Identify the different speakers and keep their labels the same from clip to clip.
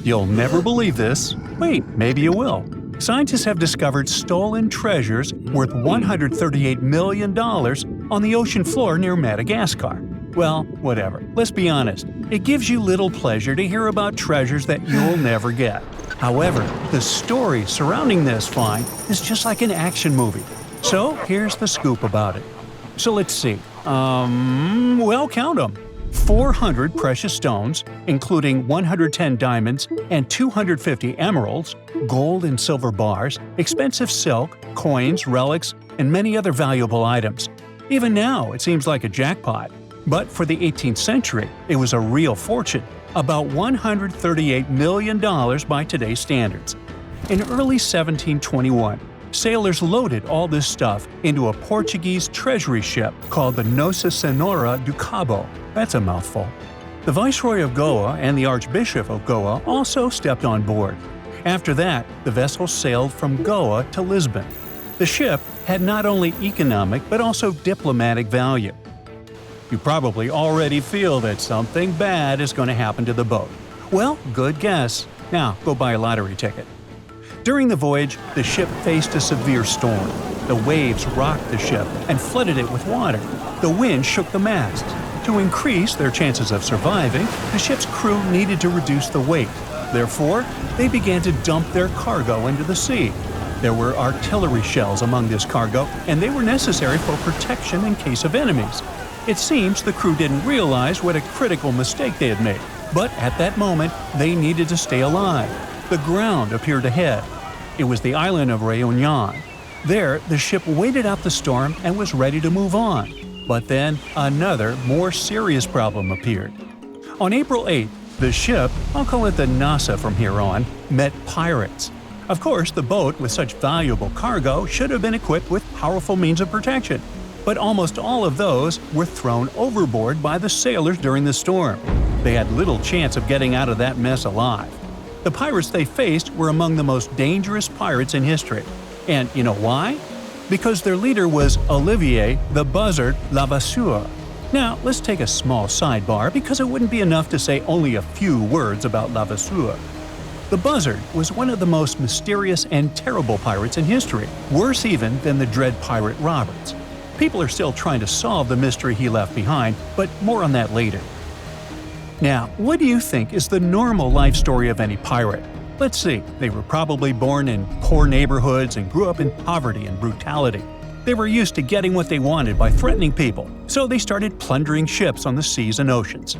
Speaker 1: You'll never believe this. Wait, maybe you will. Scientists have discovered stolen treasures worth $138 million on the ocean floor near Madagascar. Well, whatever. Let's be honest. It gives you little pleasure to hear about treasures that you'll never get. However, the story surrounding this find is just like an action movie. So here's the scoop about it. So let's see. Count them. 400 precious stones, including 110 diamonds and 250 emeralds, gold and silver bars, expensive silk, coins, relics, and many other valuable items. Even now, it seems like a jackpot. But for the 18th century, it was a real fortune, about $138 million by today's standards. In early 1721, sailors loaded all this stuff into a Portuguese treasury ship called the Nossa Sonora do Cabo. That's a mouthful. The Viceroy of Goa and the Archbishop of Goa also stepped on board. After that, the vessel sailed from Goa to Lisbon. The ship had not only economic but also diplomatic value. You probably already feel that something bad is going to happen to the boat. Well, good guess. Now, go buy a lottery ticket. During the voyage, the ship faced a severe storm. The waves rocked the ship and flooded it with water. The wind shook the masts. To increase their chances of surviving, the ship's crew needed to reduce the weight. Therefore, they began to dump their cargo into the sea. There were artillery shells among this cargo, and they were necessary for protection in case of enemies. It seems the crew didn't realize what a critical mistake they had made, but at that moment, they needed to stay alive. The ground appeared ahead. It was the island of Réunion. There, the ship waited out the storm and was ready to move on. But then another, more serious problem appeared. On April 8th, the ship, I'll call it the Nossa from here on, met pirates. Of course, the boat with such valuable cargo should have been equipped with powerful means of protection. But almost all of those were thrown overboard by the sailors during the storm. They had little chance of getting out of that mess alive. The pirates they faced were among the most dangerous pirates in history. And you know why? Because their leader was Olivier the Buzzard Levasseur. Now, let's take a small sidebar because it wouldn't be enough to say only a few words about Levasseur. The Buzzard was one of the most mysterious and terrible pirates in history, worse even than the dread pirate Roberts. People are still trying to solve the mystery he left behind, but more on that later. Now, what do you think is the normal life story of any pirate? Let's see, they were probably born in poor neighborhoods and grew up in poverty and brutality. They were used to getting what they wanted by threatening people, so they started plundering ships on the seas and oceans.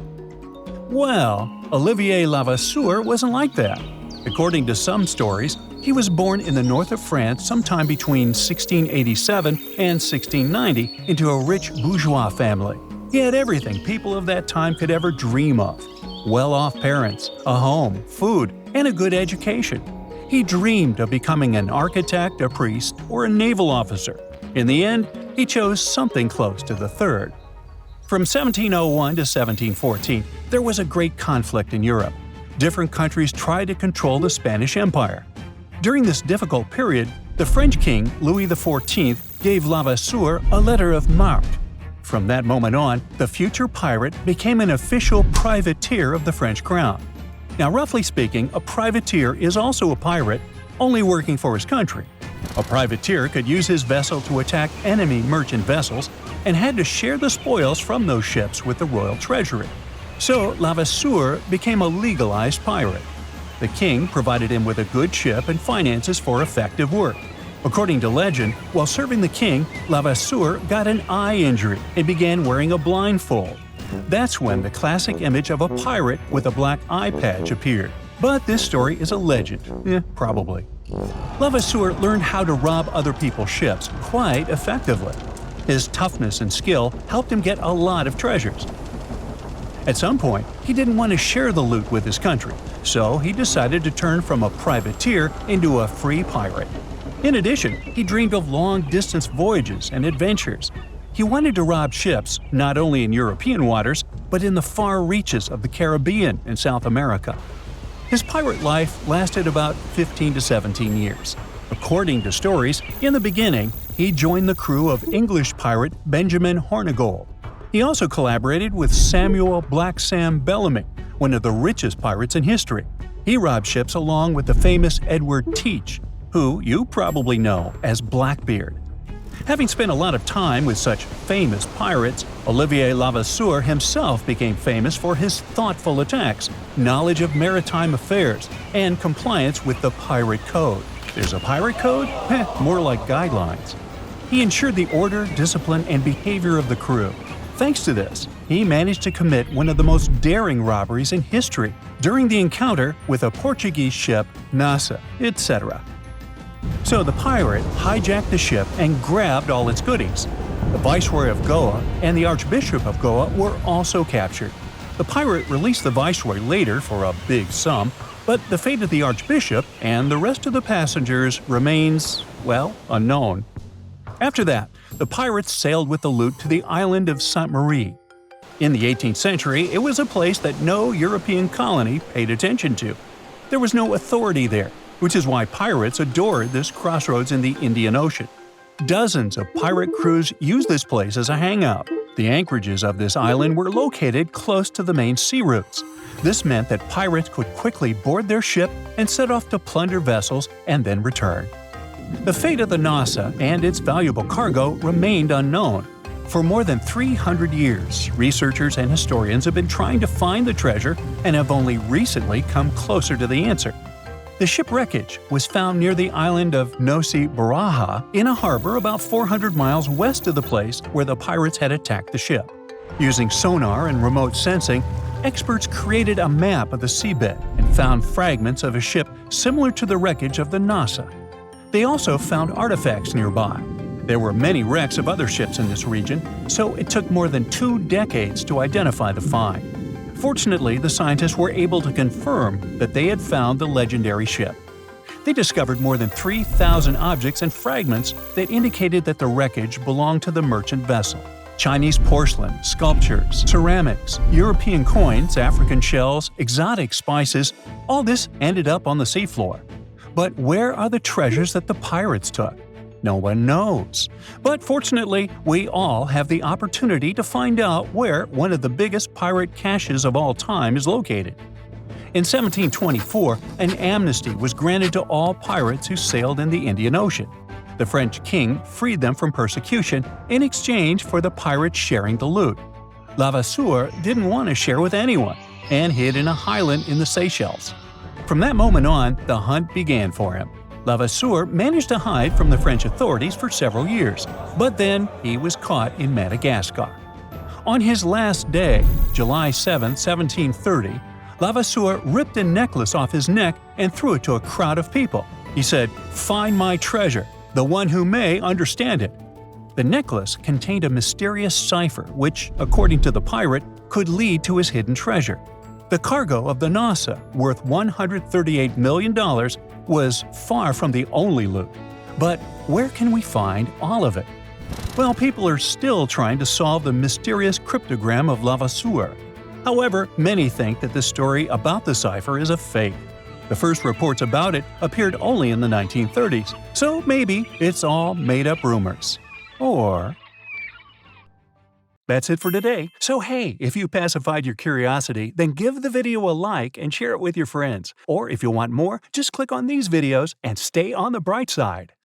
Speaker 1: Well, Olivier Levasseur wasn't like that. According to some stories, he was born in the north of France sometime between 1687 and 1690 into a rich bourgeois family. He had everything people of that time could ever dream of: well-off parents, a home, food, and a good education. He dreamed of becoming an architect, a priest, or a naval officer. In the end, he chose something close to the third. From 1701 to 1714, there was a great conflict in Europe. Different countries tried to control the Spanish Empire. During this difficult period, the French king, Louis XIV, gave Levasseur a letter of marque. From that moment on, the future pirate became an official privateer of the French crown. Now, roughly speaking, a privateer is also a pirate, only working for his country. A privateer could use his vessel to attack enemy merchant vessels and had to share the spoils from those ships with the royal treasury. So, Levasseur became a legalized pirate. The king provided him with a good ship and finances for effective work. According to legend, while serving the king, Levasseur got an eye injury and began wearing a blindfold. That's when the classic image of a pirate with a black eye patch appeared. But this story is a legend. Probably. Levasseur learned how to rob other people's ships quite effectively. His toughness and skill helped him get a lot of treasures. At some point, he didn't want to share the loot with his country, so he decided to turn from a privateer into a free pirate. In addition, he dreamed of long-distance voyages and adventures. He wanted to rob ships not only in European waters, but in the far reaches of the Caribbean and South America. His pirate life lasted about 15 to 17 years. According to stories, in the beginning, he joined the crew of English pirate Benjamin Hornigold. He also collaborated with Samuel Black Sam Bellamy, one of the richest pirates in history. He robbed ships along with the famous Edward Teach, who you probably know as Blackbeard. Having spent a lot of time with such famous pirates, Olivier Levasseur himself became famous for his thoughtful attacks, knowledge of maritime affairs, and compliance with the pirate code. There's a pirate code? More like guidelines. He ensured the order, discipline, and behavior of the crew. Thanks to this, he managed to commit one of the most daring robberies in history during the encounter with a Portuguese ship, Nossa, etc. So the pirate hijacked the ship and grabbed all its goodies. The Viceroy of Goa and the Archbishop of Goa were also captured. The pirate released the Viceroy later for a big sum, but the fate of the Archbishop and the rest of the passengers remains, well, unknown. After that, the pirates sailed with the loot to the island of Sainte Marie. In the 18th century, it was a place that no European colony paid attention to. There was no authority there, which is why pirates adored this crossroads in the Indian Ocean. Dozens of pirate crews used this place as a hangout. The anchorages of this island were located close to the main sea routes. This meant that pirates could quickly board their ship and set off to plunder vessels and then return. The fate of the Nossa and its valuable cargo remained unknown. For more than 300 years, researchers and historians have been trying to find the treasure and have only recently come closer to the answer. The ship wreckage was found near the island of Nossa in a harbor about 400 miles west of the place where the pirates had attacked the ship. Using sonar and remote sensing, experts created a map of the seabed and found fragments of a ship similar to the wreckage of the Nossa. They also found artifacts nearby. There were many wrecks of other ships in this region, so it took more than 2 decades to identify the find. Fortunately, the scientists were able to confirm that they had found the legendary ship. They discovered more than 3,000 objects and fragments that indicated that the wreckage belonged to the merchant vessel. Chinese porcelain, sculptures, ceramics, European coins, African shells, exotic spices – all this ended up on the seafloor. But where are the treasures that the pirates took? No one knows. But fortunately, we all have the opportunity to find out where one of the biggest pirate caches of all time is located. In 1724, an amnesty was granted to all pirates who sailed in the Indian Ocean. The French king freed them from persecution in exchange for the pirates sharing the loot. Levasseur didn't want to share with anyone and hid in a highland in the Seychelles. From that moment on, the hunt began for him. Levasseur managed to hide from the French authorities for several years, but then he was caught in Madagascar. On his last day, July 7, 1730, Levasseur ripped a necklace off his neck and threw it to a crowd of people. He said, "Find my treasure, the one who may understand it." The necklace contained a mysterious cipher which, according to the pirate, could lead to his hidden treasure. The cargo of the Nossa, worth $138 million, was far from the only loot. But where can we find all of it? Well, people are still trying to solve the mysterious cryptogram of Levasseur. However, many think that the story about the cipher is a fake. The first reports about it appeared only in the 1930s, so maybe it's all made-up rumors. Or… That's it for today. So hey, if you pacified your curiosity, then give the video a like and share it with your friends. Or if you want more, just click on these videos and stay on the bright side.